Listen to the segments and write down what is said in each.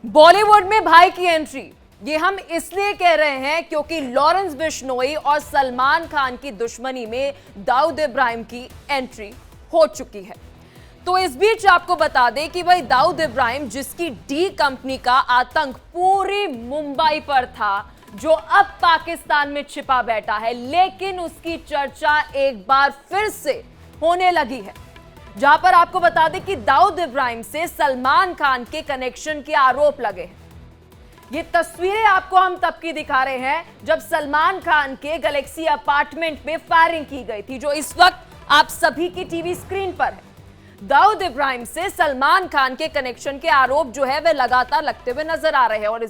बॉलीवुड में भाई की एंट्री ये हम इसलिए कह रहे हैं क्योंकि लॉरेंस बिश्नोई और सलमान खान की दुश्मनी में दाऊद इब्राहिम की एंट्री हो चुकी है। तो इस बीच आपको बता दें कि भाई दाऊद इब्राहिम जिसकी डी कंपनी का आतंक पूरी मुंबई पर था, जो अब पाकिस्तान में छिपा बैठा है, लेकिन उसकी चर्चा एक बार फिर से होने लगी है, जहां पर आपको बता दें कि दाऊद इब्राहिम से सलमान खान के कनेक्शन के आरोप लगे हैं। ये तस्वीरें आपको हम तब की दिखा रहे हैं जब सलमान खान के गैलेक्सी अपार्टमेंट में फायरिंग की गई थी, जो इस वक्त आप सभी की टीवी स्क्रीन पर है। दाऊद इब्राहिम से सलमान खान के कनेक्शन के आरोप जो है वे लगातार लगते हुए नजर आ रहे हैं। और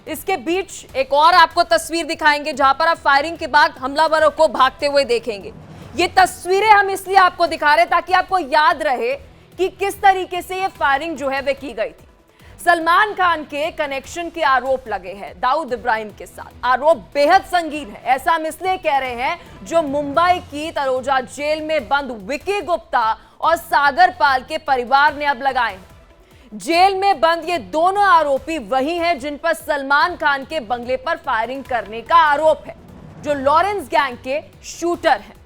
इसके बीच एक और आपको तस्वीर दिखाएंगे जहां पर आप फायरिंग के बाद हमलावरों को भागते हुए देखेंगे। ये तस्वीरें हम इसलिए आपको दिखा रहे हैं ताकि आपको याद रहे कि किस तरीके से ये फायरिंग जो है वे की गई थी। सलमान खान के कनेक्शन के आरोप लगे हैं दाऊद इब्राहिम के साथ। आरोप बेहद संगीन है, ऐसा हम इसलिए कह रहे हैं जो मुंबई की तलोजा जेल में बंद विकी गुप्ता और सागर पाल के परिवार ने अब लगाए हैं। जेल में बंद ये दोनों आरोपी वही हैं जिन पर सलमान खान के बंगले पर फायरिंग करने का आरोप है, जो लॉरेंस गैंग के शूटर हैं।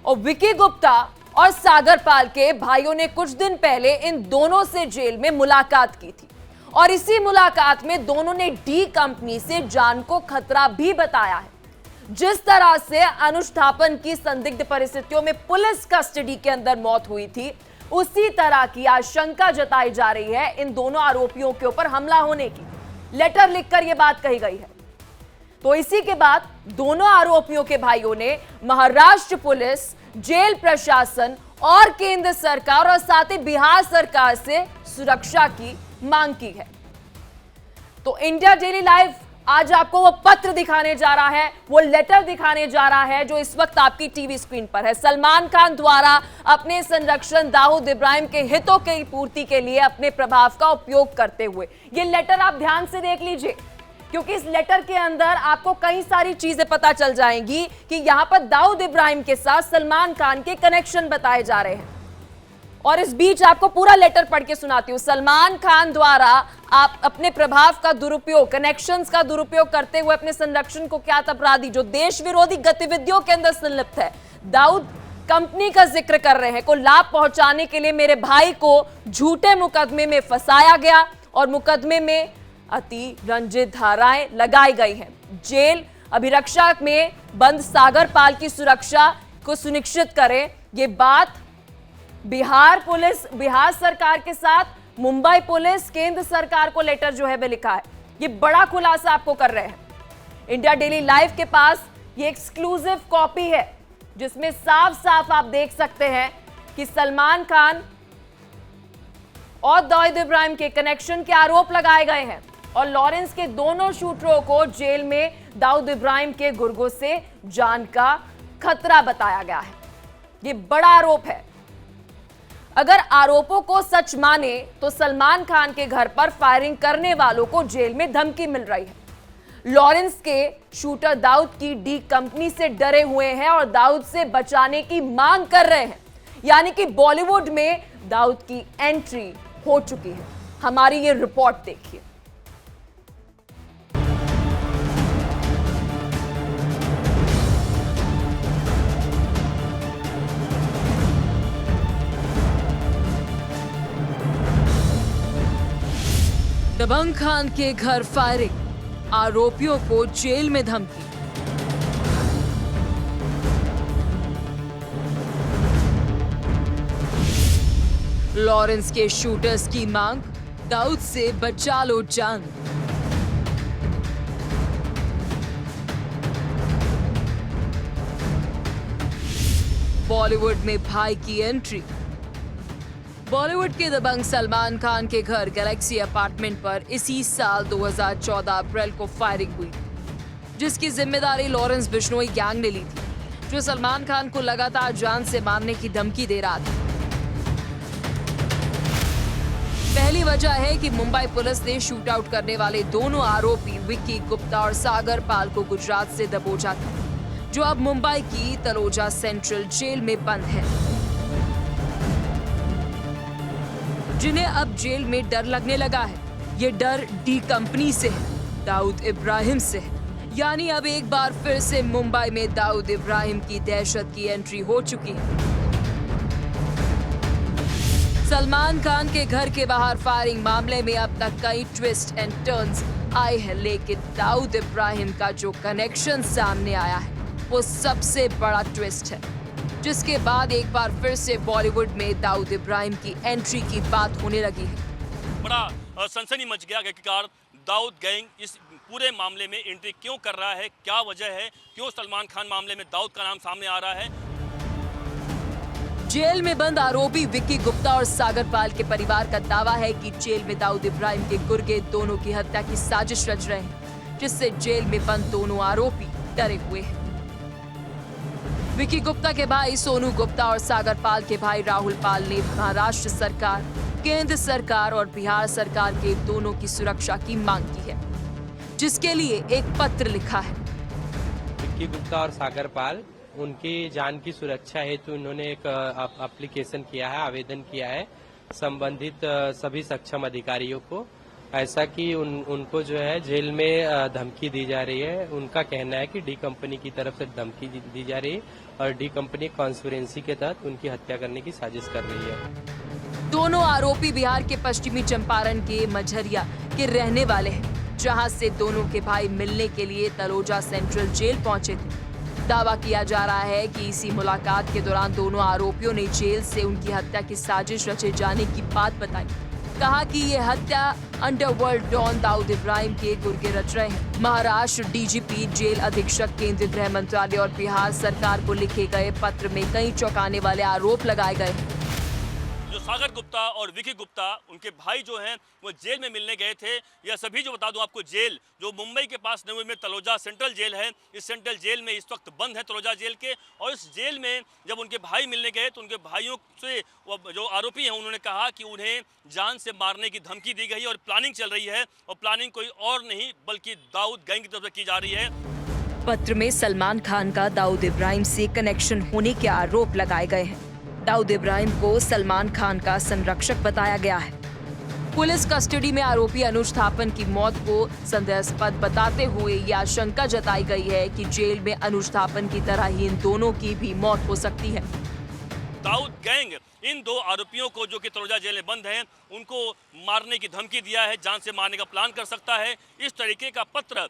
और विकी गुप्ता और सागर पाल के भाइयों ने कुछ दिन पहले इन दोनों से जेल में मुलाकात की थी, और इसी मुलाकात में दोनों ने डी कंपनी से जान को खतरा भी बताया है। जिस तरह से अनुष्ठापन की संदिग्ध परिस्थितियों में पुलिस कस्टडी के अंदर मौत हुई थी, उसी तरह की आशंका जताई जा रही है इन दोनों आरोपियों के ऊपर हमला होने की। लेटर लिखकर यह बात कही गई है। तो इसी के बाद दोनों आरोपियों के भाइयों ने महाराष्ट्र पुलिस, जेल प्रशासन और केंद्र सरकार और साथ ही बिहार सरकार से सुरक्षा की मांग की है। तो इंडिया डेली लाइव आज आपको वो पत्र दिखाने जा रहा है, वो लेटर दिखाने जा रहा है जो इस वक्त आपकी टीवी स्क्रीन पर है। सलमान खान द्वारा अपने संरक्षण दाऊद इब्राहिम के हितों की पूर्ति के लिए अपने प्रभाव का उपयोग करते हुए ये लेटर आप ध्यान से देख लीजिए, क्योंकि इस लेटर के अंदर आपको कई सारी चीजें पता चल जाएंगी कि यहां पर दाऊद इब्राहिम के साथ सलमान खान के कनेक्शन बताए जा रहे हैं। और इस बीच आपको पूरा लेटर पढ़ के सुनाती हूं। सलमान खान द्वारा आप अपने प्रभाव का दुरुपयोग, कनेक्शंस का दुरुपयोग करते हुए अपने संरक्षण को ज्ञात अपराधी जो देश विरोधी गतिविधियों के अंदर संलिप्त है, दाऊद कंपनी का जिक्र कर रहे हैं, को लाभ पहुंचाने के लिए मेरे भाई को झूठे मुकदमे में फंसाया गया और मुकदमे में अति रंजित धाराएं लगाई गई हैं। जेल अभिरक्षा में बंद सागर पाल की सुरक्षा को सुनिश्चित करें। ये बात बिहार पुलिस, बिहार सरकार के साथ मुंबई पुलिस, केंद्र सरकार को लेटर जो है वे लिखा है। ये बड़ा खुलासा आपको कर रहे हैं। इंडिया डेली लाइव के पास ये एक्सक्लूसिव कॉपी है जिसमें साफ साफ आप देख सकते हैं कि सलमान खान और दाऊद इब्राहिम के कनेक्शन के आरोप लगाए गए हैं और लॉरेंस के दोनों शूटरों को जेल में दाऊद इब्राहिम के गुर्गों से जान का खतरा बताया गया है। ये बड़ा आरोप है। अगर आरोपों को सच माने तो सलमान खान के घर पर फायरिंग करने वालों को जेल में धमकी मिल रही है। लॉरेंस के शूटर दाऊद की डी कंपनी से डरे हुए हैं और दाऊद से बचाने की मांग कर रहे हैं। यानी कि बॉलीवुड में दाऊद की एंट्री हो चुकी है। हमारी ये रिपोर्ट देखिए। दबंग खान के घर फायरिंग, आरोपियों को जेल में धमकी। लॉरेंस के शूटर्स की मांग, दाऊद से बचा लो जान। बॉलीवुड में भाई की एंट्री। बॉलीवुड के दबंग सलमान खान के घर गैलेक्सी अपार्टमेंट पर इसी साल 2014 अप्रैल को फायरिंग हुई, जिसकी जिम्मेदारी लॉरेंस बिश्नोई गैंग ने ली थी, जो सलमान खान को लगातार जान से मारने की धमकी दे रहा था। पहली वजह है कि मुंबई पुलिस ने शूट आउट करने वाले दोनों आरोपी विकी गुप्ता और सागर पाल को गुजरात से दबोचा था, जो अब मुंबई की तलोजा सेंट्रल जेल में बंद है। जिन्हें अब जेल में डर लगने लगा है। ये डर डी कंपनी से है, दाऊद इब्राहिम से है। यानी अब एक बार फिर से मुंबई में दाऊद इब्राहिम की दहशत की एंट्री हो चुकी है। सलमान खान के घर के बाहर फायरिंग मामले में अब तक कई ट्विस्ट एंड टर्न्स आए हैं, लेकिन दाऊद इब्राहिम का जो कनेक्शन सामने आया है वो सबसे बड़ा ट्विस्ट है, जिसके बाद एक बार फिर से बॉलीवुड में दाऊद इब्राहिम की एंट्री की बात होने लगी है। बड़ा सनसनी मच गया आखिरकार दाऊद गैंग इस पूरे मामले में एंट्री क्यों कर रहा है, क्या वजह है, क्यों सलमान खान मामले में दाऊद का नाम सामने आ रहा है। जेल में बंद आरोपी विक्की गुप्ता और सागर पाल के परिवार का दावा है कि जेल में दाऊद इब्राहिम के गुर्गे दोनों की हत्या की साजिश रच रहे हैं, जिससे जेल में बंद दोनों आरोपी डरे हुए हैं। विक्की गुप्ता के भाई सोनू गुप्ता और सागर पाल के भाई राहुल पाल ने महाराष्ट्र सरकार, केंद्र सरकार और बिहार सरकार के दोनों की सुरक्षा की मांग की है, जिसके लिए एक पत्र लिखा है। विक्की गुप्ता और सागर पाल उनकी जान की सुरक्षा हेतु उन्होंने एक एप्लीकेशन किया है, आवेदन किया है संबंधित सभी सक्षम अधिकारियों को, ऐसा कि उनको जो है जेल में धमकी दी जा रही है। उनका कहना है कि डी कंपनी की तरफ से धमकी दी जा रही है और डी कंपनी कॉन्स्पिरेसी के तहत उनकी हत्या करने की साजिश कर रही है। दोनों आरोपी बिहार के पश्चिमी चंपारण के मझरिया के रहने वाले हैं, जहां से दोनों के भाई मिलने के लिए तलोजा सेंट्रल जेल पहुंचे थे। दावा किया जा रहा है कि इसी मुलाकात के दौरान दोनों आरोपियों ने जेल से उनकी हत्या की साजिश रचे जाने की बात बताई। कहा कि ये हत्या अंडरवर्ल्ड डॉन दाऊद इब्राहिम के गुर्गे रच रहे हैं। महाराष्ट्र डीजीपी, जेल अधीक्षक, केंद्रीय गृह मंत्रालय और बिहार सरकार को लिखे गए पत्र में कई चौंकाने वाले आरोप लगाए गए हैं। जो सागर गुप्ता और विकी गुप्ता उनके भाई जो हैं वो जेल में मिलने गए थे। यह सभी जो बता दूं आपको जेल जो मुंबई के पास नवी में तलोजा सेंट्रल जेल है, इस सेंट्रल जेल में इस वक्त बंद है तलोजा जेल के। और इस जेल में जब उनके भाई मिलने गए तो उनके भाइयों से जो आरोपी हैं उन्होंने कहा कि उन्हें जान से मारने की धमकी दी गई और प्लानिंग चल रही है, और प्लानिंग कोई और नहीं बल्कि दाऊद गैंग की तरफ से की जा रही है। पत्र में सलमान खान का दाऊद इब्राहिम से कनेक्शन होने के आरोप लगाए गए हैं। दाऊद इब्राहिम को सलमान खान का संरक्षक बताया गया है। पुलिस कस्टडी में आरोपी अनुज थापन की मौत को संदेहास्पद बताते हुए ये आशंका जताई गई है कि जेल में अनुज थापन की तरह ही इन दोनों की भी मौत हो सकती है। दाऊद गैंग इन दो आरोपियों को जो कि तलोजा जेल में बंद हैं उनको मारने की धमकी दिया है, जान से मारने का प्लान कर सकता है। इस तरीके का पत्र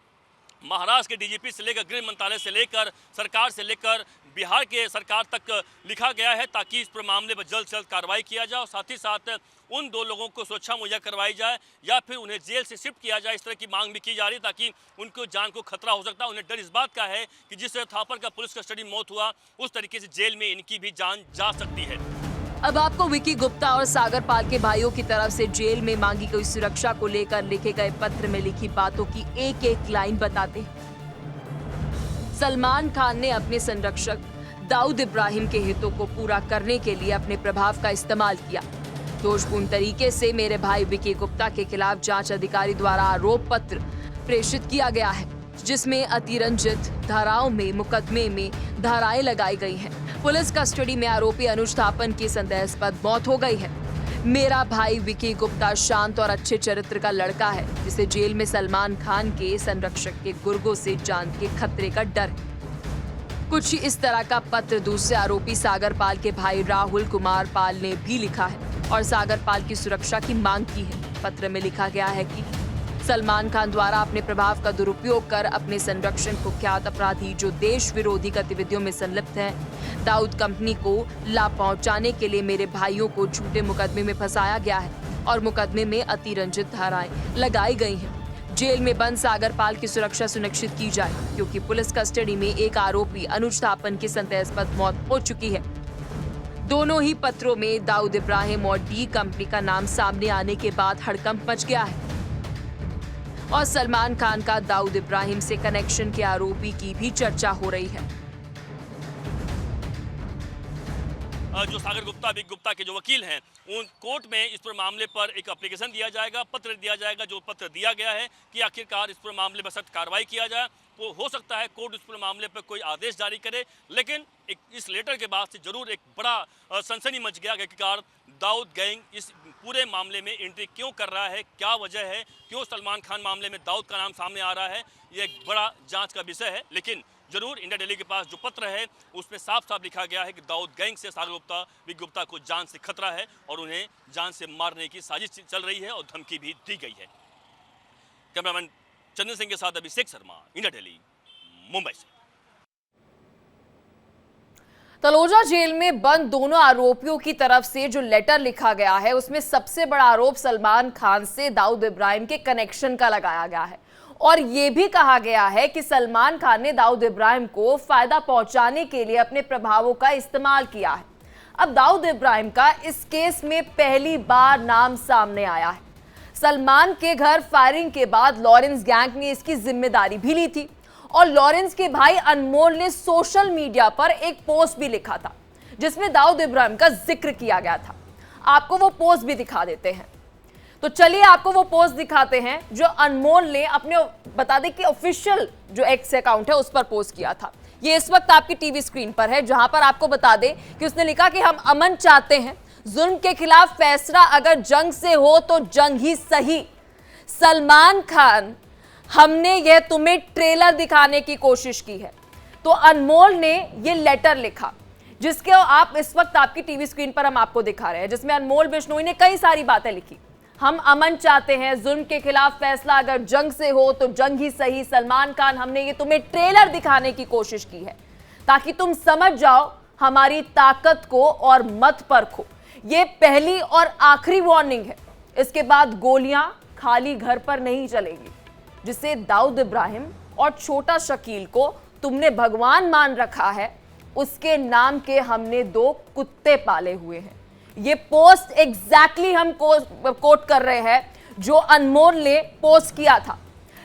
महाराष्ट्र के डीजीपी से लेकर गृह मंत्रालय से लेकर सरकार से लेकर बिहार के सरकार तक लिखा गया है, ताकि इस पर मामले पर जल्द से जल्द कार्रवाई किया जाए और साथ ही साथ उन दो लोगों को सुरक्षा मुहैया करवाई जाए या फिर उन्हें जेल से शिफ्ट किया जाए। इस तरह की मांग भी की जा रही है ताकि उनको जान को खतरा हो सकता है। उन्हें डर इस बात का है कि जिस तरह थापर का पुलिस कस्टडी में मौत हुआ उस तरीके से जेल में इनकी भी जान जा सकती है। अब आपको विक्की गुप्ता और सागर पाल के भाइयों की तरफ से जेल में मांगी गई सुरक्षा को लेकर लिखे गए पत्र में लिखी बातों की एक एक लाइन बताते हैं। सलमान खान ने अपने संरक्षक दाऊद इब्राहिम के हितों को पूरा करने के लिए अपने प्रभाव का इस्तेमाल किया। दोषपूर्ण तरीके से मेरे भाई विक्की गुप्ता के खिलाफ जांच अधिकारी द्वारा आरोप पत्र प्रेषित किया गया है, जिसमें अतिरंजित धाराओं में मुकदमे में धाराएं लगाई गई हैं। पुलिस कस्टडी में आरोपी अनुज थापन की संदेहास्पद मौत हो गई है। मेरा भाई विक्की गुप्ता शांत और अच्छे चरित्र का लड़का है, जिसे जेल में सलमान खान के संरक्षक के गुर्गों से जान के खतरे का डर है। कुछ इस तरह का पत्र दूसरे आरोपी सागर पाल के भाई राहुल कुमार पाल ने भी लिखा है और सागर पाल की सुरक्षा की मांग की है। पत्र में लिखा गया है कि सलमान खान द्वारा अपने प्रभाव का दुरुपयोग कर अपने संरक्षण कुख्यात अपराधी जो देश विरोधी गतिविधियों में संलिप्त हैं, दाऊद कंपनी को लाभ पहुंचाने के लिए मेरे भाइयों को झूठे मुकदमे में फंसाया गया है और मुकदमे में अतिरंजित धाराएं लगाई गई हैं। जेल में बंद सागर पाल की सुरक्षा सुनिश्चित की जाए, क्योंकि पुलिस कस्टडी में एक आरोपी अनुज थापन की संदेहास्पद मौत हो चुकी है। दोनों ही पत्रों में दाऊद इब्राहिम और डी कंपनी का नाम सामने आने के बाद हड़कंप मच गया है और सलमान खान का दाऊद इब्राहिम से कनेक्शन के आरोपी की भी चर्चा हो रही है। जो सागर गुप्ता, विक्की गुप्ता के जो वकील हैं, उन कोर्ट में इस पर मामले पर एक एप्लीकेशन दिया जाएगा, पत्र दिया जाएगा। जो पत्र दिया गया है कि आखिरकार इस पर मामले पर सख्त कार्रवाई किया जाए, वो हो सकता है कोर्ट इस पर मामले पर कोई आदेश जारी करे। लेकिन इस लेटर के बाद से जरूर एक बड़ा सनसनी मच गया कि आखिरकार दाऊद गैंग इस पूरे मामले में एंट्री क्यों कर रहा है, क्या वजह है, क्यों सलमान खान मामले में दाऊद का नाम सामने आ रहा है, ये एक बड़ा जांच का विषय है। लेकिन जरूर इंडिया डेली के पास जो पत्र है उसमें साफ साफ लिखा गया है कि दाऊद गैंग से सागर गुप्ता को जान से खतरा है और उन्हें जान से मारने की साजिश चल रही है और धमकी भी दी गई है। कैमरामैन चंदन सिंह के साथ अभिषेक शर्मा, इंडिया डेली, मुंबई से। तलोजा जेल में बंद दोनों आरोपियों की तरफ से जो लेटर लिखा गया है उसमें सबसे बड़ा आरोप सलमान खान से दाऊद इब्राहिम के कनेक्शन का लगाया गया है और यह भी कहा गया है कि सलमान खान ने दाऊद इब्राहिम को फायदा पहुंचाने के लिए अपने प्रभावों का इस्तेमाल किया है। अब दाऊद इब्राहिम का इस केस में पहली बार नाम सामने आया है। सलमान के घर फायरिंग के बाद लॉरेंस गैंग ने इसकी जिम्मेदारी भी ली थी और लॉरेंस के भाई अनमोल ने सोशल मीडिया पर एक पोस्ट भी लिखा था जिसमें दाऊद इब्राहिम का जिक्र किया गया था। आपको वो पोस्ट भी दिखा देते हैं। तो चलिए आपको वो पोस्ट दिखाते हैं जो अनमोल ने अपने, बता दें कि ऑफिशियल जो एक्स अकाउंट है उस पर पोस्ट किया था। ये इस वक्त आपकी टीवी स्क्रीन पर है, जहां पर आपको बता दें कि उसने लिखा कि हम अमन चाहते हैं, जुल्म के खिलाफ फैसला अगर जंग से हो तो जंग ही सही। सलमान खान, हमने यह तुम्हें ट्रेलर दिखाने की कोशिश की है। तो अनमोल ने यह लेटर लिखा जिसके आप इस वक्त आपकी टीवी स्क्रीन पर हम आपको दिखा रहे हैं, जिसमें अनमोल बिश्नोई ने कई सारी बातें लिखी। हम अमन चाहते हैं, जुल्म के खिलाफ फैसला अगर जंग से हो तो जंग ही सही। सलमान खान, हमने ये तुम्हें ट्रेलर दिखाने की कोशिश की है ताकि तुम समझ जाओ हमारी ताकत को और मत परखो। ये पहली और आखिरी वार्निंग है, इसके बाद गोलियां खाली घर पर नहीं चलेगी। जिसे दाऊद इब्राहिम और छोटा शकील को तुमने भगवान मान रखा है, उसके नाम के हमने 2 कुत्ते पाले हुए हैं। ये पोस्ट एग्जैक्टली हम कोट कर रहे हैं जो अनमोल ने पोस्ट किया था।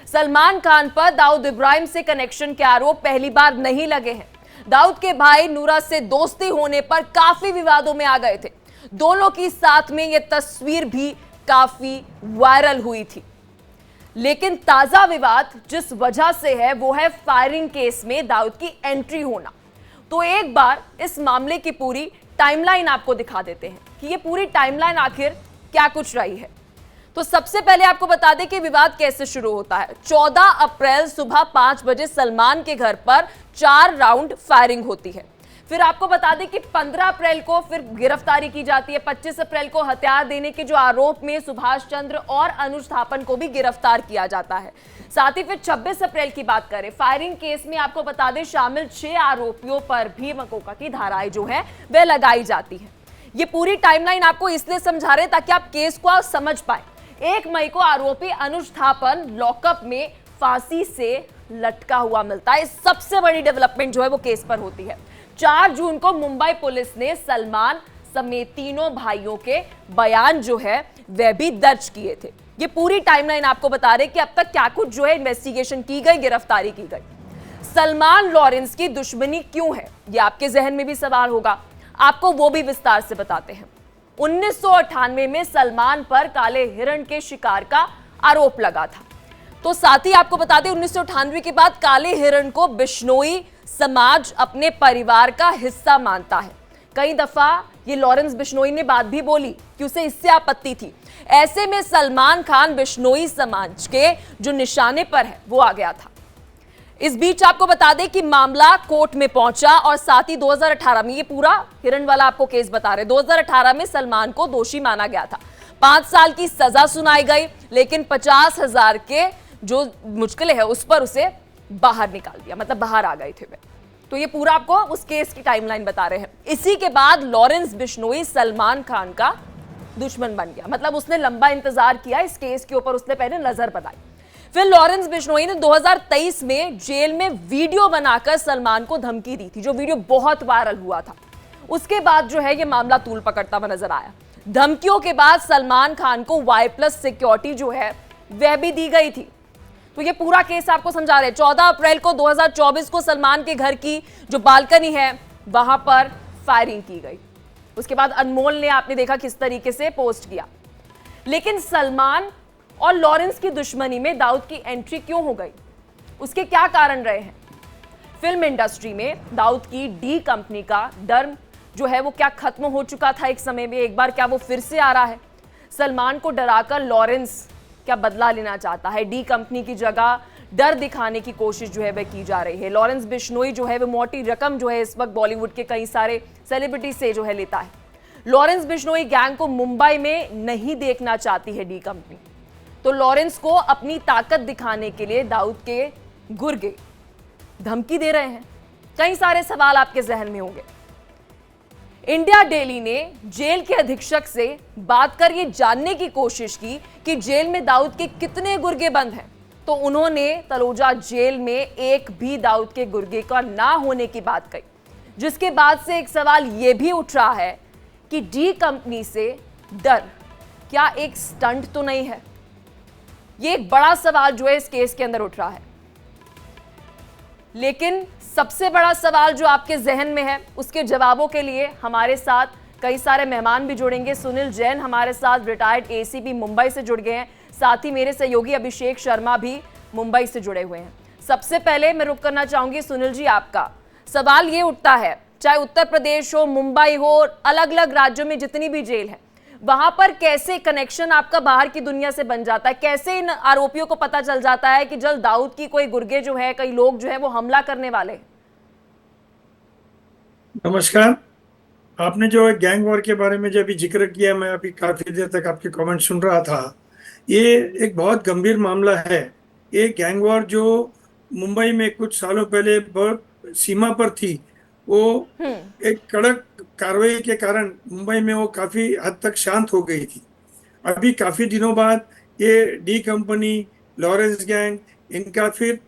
सलमान खान पर दाऊद इब्राहिम से कनेक्शन के आरोप पहली बार नहीं लगे हैं। दाऊद के भाई नूरा से दोस्ती होने पर काफी विवादों में आ गए थे। दोनों की साथ में यह तस्वीर भी काफी वायरल हुई थी। लेकिन ताजा विवाद जिस वजह से है वो है फायरिंग केस में दाऊद की एंट्री होना। तो एक बार इस मामले की पूरी टाइमलाइन आपको दिखा देते हैं कि ये पूरी टाइमलाइन आखिर क्या कुछ रही है। तो सबसे पहले आपको बता दें कि विवाद कैसे शुरू होता है। 14 अप्रैल सुबह 5 बजे सलमान के घर पर 4 राउंड फायरिंग होती है। फिर आपको बता दें कि 15 अप्रैल को फिर गिरफ्तारी की जाती है। 25 अप्रैल को हथियार देने के जो आरोप में सुभाष चंद्र और अनुज थापन को भी गिरफ्तार किया जाता है। साथ ही फिर 26 अप्रैल की बात करें, फायरिंग केस में आपको बता दें शामिल 6 आरोपियों पर भी मकोका की धाराएं जो है वह लगाई जाती है। ये पूरी टाइमलाइन आपको इसलिए समझा रहे ताकि आप केस को समझ पाए। 1 मई को आरोपी अनुज थापन लॉकअप में फांसी से लटका हुआ मिलता है। सबसे बड़ी डेवलपमेंट जो है वो केस पर होती है। 4 जून को मुंबई पुलिस ने सलमान समेत तीनों भाइयों के बयान जो है वह भी दर्ज किए थे। ये पूरी टाइमलाइन आपको बता रहे कि अब तक क्या कुछ जो है इन्वेस्टिगेशन की गई, गिरफ्तारी की गई। सलमान लॉरेंस की दुश्मनी क्यों है, ये आपके जहन में भी सवाल होगा। आपको वो भी विस्तार से बताते हैं। 1998 में सलमान पर काले हिरण के शिकार का आरोप लगा था। तो साथ ही आपको बता दें 1998 के बाद काले हिरण को बिश्नोई समाज अपने परिवार का हिस्सा मानता है। कई दफा ये लॉरेंस बिश्नोई ने बात भी बोली कि उसे इससे आपत्ति थी। ऐसे में सलमान खान बिश्नोई समाज के जो निशाने पर है वो आ गया था। इस बीच आपको बता दें कि मामला कोर्ट में पहुंचा और साथ ही 2018 में, ये पूरा हिरण वाला आपको केस बता रहे, 2018 में सलमान को दोषी माना गया था। 5 साल की सजा सुनाई गई, लेकिन 50,000 के जो मुश्किलें है उस पर उसे बाहर निकाल दिया, मतलब बाहर आ गए थे वे। तो ये पूरा आपको उस केस की टाइमलाइन बता रहे हैं। इसी के बाद लॉरेंस बिश्नोई सलमान खान का दुश्मन बन गया, मतलब उसने लंबा इंतजार किया इस केस के ऊपर, उसने पहले नजर बनाई। फिर लॉरेंस बिश्नोई ने 2023 में जेल में वीडियो बनाकर सलमान को धमकी दी थी, जो वीडियो बहुत वायरल हुआ था। उसके बाद जो है ये मामला तूल पकड़ता हुआ नजर आया। धमकियों के बाद सलमान खान को Y+ सिक्योरिटी जो है वह भी दी गई थी। तो ये पूरा केस आपको समझा रहे हैं। 14 अप्रैल को 2024 को सलमान के घर की जो बालकनी है वहां पर फायरिंग की गई। उसके बाद अनमोल ने, आपने देखा किस तरीके से पोस्ट किया। लेकिन सलमान और लॉरेंस की दुश्मनी में दाऊद की एंट्री क्यों हो गई, उसके क्या कारण रहे हैं? फिल्म इंडस्ट्री में दाऊद की डी कंपनी का जो है वो क्या खत्म हो चुका था एक समय में, एक बार क्या वो फिर से आ रहा है? सलमान को डराकर लॉरेंस क्या बदला लेना चाहता है? डी कंपनी की जगह डर दिखाने की कोशिश जो है वह की जा रही है। लॉरेंस बिश्नोई जो है वो मोटी रकम जो है इस वक्त बॉलीवुड के कई सारे सेलिब्रिटी से जो है लेता है। लॉरेंस बिश्नोई गैंग को मुंबई में नहीं देखना चाहती है डी कंपनी, तो लॉरेंस को अपनी ताकत दिखाने के लिए दाऊद के गुर्गे धमकी दे रहे हैं। कई सारे सवाल आपके जहन में होंगे। इंडिया डेली ने जेल के अधीक्षक से बात कर ये जानने की कोशिश की कि जेल में दाऊद के कितने गुर्गे बंद हैं, तो उन्होंने तलोजा जेल में एक भी दाऊद के गुर्गे का ना होने की बात कही, जिसके बाद से एक सवाल यह भी उठ रहा है कि डी कंपनी से डर क्या एक स्टंट तो नहीं है? ये एक बड़ा सवाल जो है इस केस के अंदर उठ रहा है। लेकिन सबसे बड़ा सवाल जो आपके जहन में है, उसके जवाबों के लिए हमारे साथ कई सारे मेहमान भी जुड़ेंगे। सुनील जैन हमारे साथ रिटायर्ड एसीपी मुंबई से जुड़ गए हैं, साथ ही मेरे सहयोगी अभिषेक शर्मा भी मुंबई से जुड़े हुए हैं। सबसे पहले मैं रुक करना चाहूंगी सुनील जी, आपका सवाल ये उठता है, चाहे उत्तर प्रदेश हो, मुंबई हो, अलग अलग राज्यों में जितनी भी जेल है, वहां पर कैसे कनेक्शन आपका बाहर की दुनिया से बन जाता है? कैसे इन आरोपियों को पता चल जाता है कि जल्द दाऊद की कोई गुर्गे जो है, कई लोग जो है वो हमला करने वाले? नमस्कार। आपने जो गैंग वॉर के बारे में जो अभी जिक्र किया, मैं अभी काफी देर तक आपके कमेंट सुन रहा था। ये एक बहुत गंभीर मामला है। ये गैंग वॉर जो मुंबई में कुछ सालों पहले बहुत सीमा पर थी, वो एक कड़क कार्रवाई के कारण मुंबई में वो काफी हद तक शांत हो गई थी। अभी काफी दिनों बाद ये डी कंपनी, लॉरेंस गैंग, इनका फिर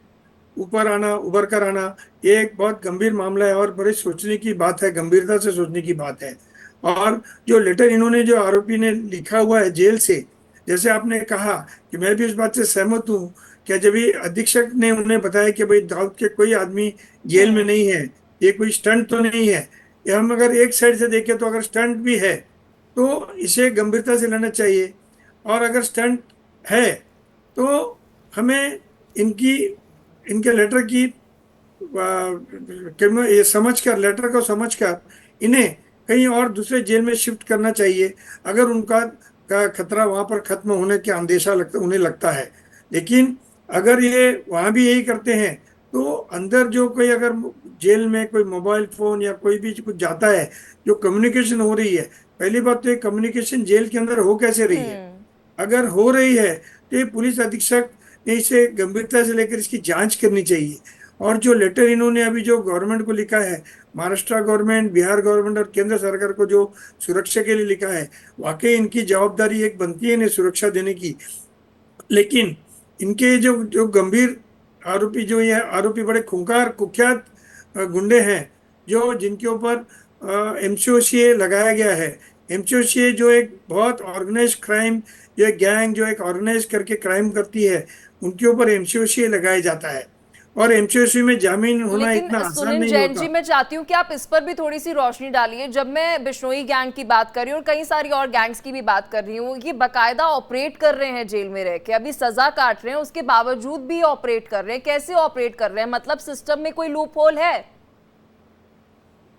ऊपर आना, उभर कर आना, ये एक बहुत गंभीर मामला है और बड़े सोचने की बात है, गंभीरता से सोचने की बात है। और जो लेटर इन्होंने, जो आरोपी ने लिखा हुआ है जेल से, जैसे आपने कहा कि मैं भी इस बात से सहमत हूँ कि जब ये अधीक्षक ने उन्हें बताया कि भाई दाऊद के कोई आदमी जेल में नहीं है, ये कोई स्टंट तो नहीं है, ये हम अगर एक साइड से देखें तो अगर स्टंट भी है तो इसे गंभीरता से लेना चाहिए। और अगर स्टंट है तो हमें इनके लेटर की ये समझकर, लेटर को समझकर इन्हें कहीं और दूसरे जेल में शिफ्ट करना चाहिए, अगर उनका का खतरा वहां पर खत्म होने का अंदेशा उन्हें लगता है। लेकिन अगर ये वहां भी यही करते हैं तो अंदर जो कोई, अगर जेल में कोई मोबाइल फोन या कोई भी कुछ जाता है, जो कम्युनिकेशन हो रही है, पहली बात तो ये कम्युनिकेशन जेल के अंदर हो कैसे रही है? अगर हो रही है तो ये पुलिस अधीक्षक ने इसे गंभीरता से लेकर इसकी जांच करनी चाहिए। और जो लेटर इन्होंने अभी जो गवर्नमेंट को लिखा है, महाराष्ट्र गवर्नमेंट, बिहार गवर्नमेंट और केंद्र सरकार को जो सुरक्षा के लिए लिखा है, वाकई इनकी जवाबदारी एक बनती है इन्हें सुरक्षा देने की। लेकिन इनके जो जो गंभीर आरोपी, जो ये आरोपी बड़े खूंखार कुख्यात गुंडे हैं, जो जिनके ऊपर एमसीओसीए लगाया गया है। एमसीओसीए जो एक बहुत ऑर्गेनाइज क्राइम, जो एक गैंग जो एक ऑर्गेनाइज करके क्राइम करती है, उनके ऊपर एमसीओसीए लगाया जाता है। और एमसीओसी में जामीन होना इतना आसान नहीं जैन होता। जी, मैं चाहती हूँ कि आप इस पर भी थोड़ी सी रोशनी डालिए। जब मैं बिश्नोई गैंग की बात कर रही हूँ और कई सारी और गैंग्स की भी बात कर रही हूँ, ये बकायदा ऑपरेट कर रहे हैं जेल में रह के, अभी सजा काट रहे हैं, उसके बावजूद भी ऑपरेट कर रहे हैं। कैसे ऑपरेट कर रहे हैं? मतलब सिस्टम में कोई लूप होल है?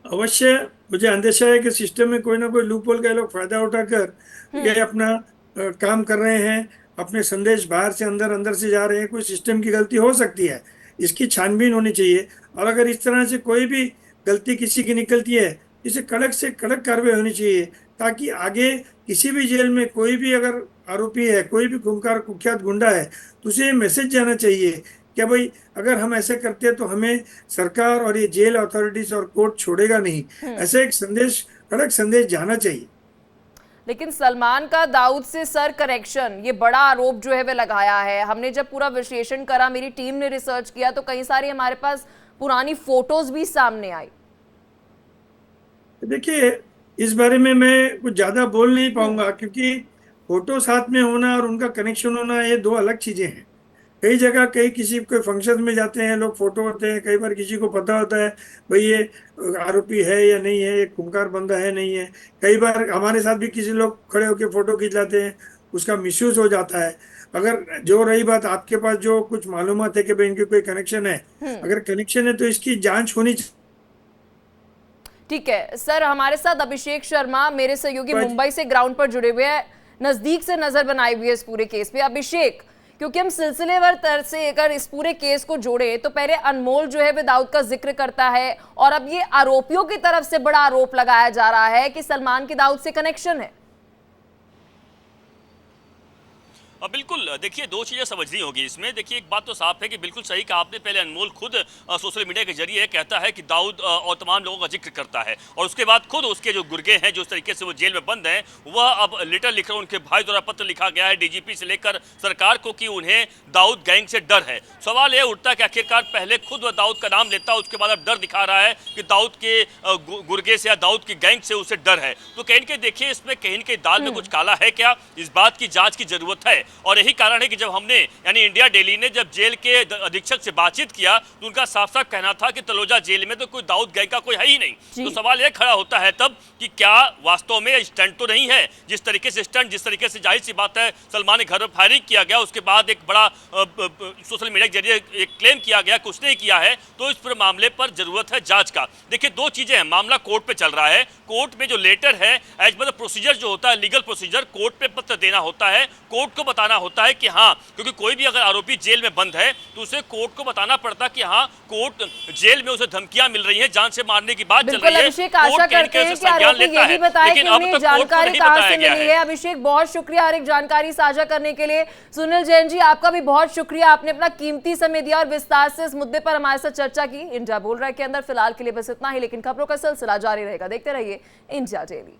अवश्य मुझे अंदेशा है कि सिस्टम में कोई ना कोई लूप होल का लोग फायदा उठाकर ये अपना काम कर रहे हैं। अपने संदेश बाहर से अंदर, अंदर से जा रहे हैं। कोई सिस्टम की गलती हो सकती है, इसकी छानबीन होनी चाहिए। और अगर इस तरह से कोई भी गलती किसी की निकलती है, इसे कड़क से कड़क कार्रवाई होनी चाहिए, ताकि आगे किसी भी जेल में कोई भी अगर आरोपी है, कोई भी खूंखार कुख्यात गुंडा है, तो उसे मैसेज जाना चाहिए कि भाई अगर हम ऐसे करते हैं तो हमें सरकार और ये जेल अथॉरिटीज और कोर्ट छोड़ेगा नहीं। ऐसे एक संदेश, कड़क संदेश जाना चाहिए। लेकिन सलमान का दाऊद से सर कनेक्शन, ये बड़ा आरोप जो है वह लगाया है। हमने जब पूरा विश्लेषण करा, मेरी टीम ने रिसर्च किया, तो कई सारी हमारे पास पुरानी फोटोज भी सामने आई। देखिए, इस बारे में मैं कुछ ज्यादा बोल नहीं पाऊंगा, क्योंकि फोटो साथ में होना और उनका कनेक्शन होना ये दो अलग चीजें हैं। कई जगह, कई किसी कोई फंक्शन में जाते हैं, लोग फोटो होते हैं, कई बार किसी को पता होता है भाई ये आरोपी है या नहीं है, ये खूंखार बंदा है नहीं है। कई बार हमारे साथ भी किसी लोग खड़े होकर फोटो खींच लाते हैं, उसका मिसयूज हो जाता है। अगर जो रही बात आपके पास जो कुछ मालूमात है कि भाई इनके कोई कनेक्शन है, अगर कनेक्शन है तो इसकी जांच होनी चाहिए। ठीक है सर, हमारे साथ अभिषेक शर्मा मेरे सहयोगी right. मुंबई से ग्राउंड पर जुड़े हुए हैं, नजदीक से नजर बनाई हुई है इस पूरे केस पे। अभिषेक, क्योंकि हम सिलसिलेवार तरह से अगर इस पूरे केस को जोड़े तो पहले अनमोल जो है वो दाऊद का जिक्र करता है और अब ये आरोपियों की तरफ से बड़ा आरोप लगाया जा रहा है कि सलमान की दाऊद से कनेक्शन है। बिल्कुल, देखिए दो चीज़ें समझनी होगी इसमें। देखिए एक बात तो साफ है कि बिल्कुल सही कहा आपने, पहले अनमोल खुद सोशल मीडिया के जरिए कहता है कि दाऊद और तमाम लोगों का जिक्र करता है, और उसके बाद खुद उसके जो गुर्गे हैं, जो इस तरीके से वो जेल में बंद हैं, वह अब लेटर लिख रहे हैं, उनके भाई द्वारा पत्र लिखा गया है डीजीपी से लेकर सरकार को कि उन्हें दाऊद गैंग से डर है। सवाल यह उठता है कि आखिरकार पहले खुद वह दाऊद का नाम लेता है, उसके बाद अब डर दिखा रहा है कि दाऊद के गुर्गे से या दाऊद की गैंग से उसे डर है। तो कहीं के देखिए इसमें कहीं के दाल में कुछ काला है क्या, इस बात की जांच की जरूरत है। और यही कारण है कि जब हमने यानी इंडिया डेली ने जब जेल के अधीक्षक से बातचीत किया तो उनका साफ साफ कहना था कि तलोजा जेल में तो कोई दाऊद गैंग का कोई है ही नहीं। तो सवाल यह खड़ा होता है तब कि क्या वास्तव में स्टंट तो नहीं है। जिस तरीके से स्टंट, जिस तरीके से जाहिर सी बात है सलमान के घर में फायरिंग किया गया, उसके बाद एक बड़ा सोशल मीडिया के जरिए एक क्लेम किया गया कुछ नहीं किया है, तो इस पर मामले पर जरूरत है जांच का। देखिए दो चीजें हैं, मामला कोर्ट पे चल रहा है, कोर्ट में जो लेटर है एज पर प्रोसीजर जो होता है, लीगल प्रोसीजर, कोर्ट पे पत्र देना होता है, कोर्ट को बताना होता है कि हाँ, क्योंकि कोई भी अगर आरोपी जेल में बंद है तो उसे कोर्ट को बताना पड़ता कि हाँ कोर्ट जेल में उसे धमकियां मिल रही हैं, जान से मारने की बात चल रही है। अभिषेक, आशा करते हैं कि आरोपी यही बताए कि उन्हें जानकारी कहां से मिली है। अभिषेक, बहुत शुक्रिया हर एक जानकारी साझा करने के लिए। सुनील जैन जी, आपका भी बहुत शुक्रिया, आपने अपना कीमती समय दिया और विस्तार से इस मुद्दे पर हमारे साथ चर्चा की। इंडिया बोल रहा है के अंदर फिलहाल के लिए बस इतना ही, लेकिन खबरों का सिलसिला जारी रहेगा। देखते रहिए इंडिया डेली।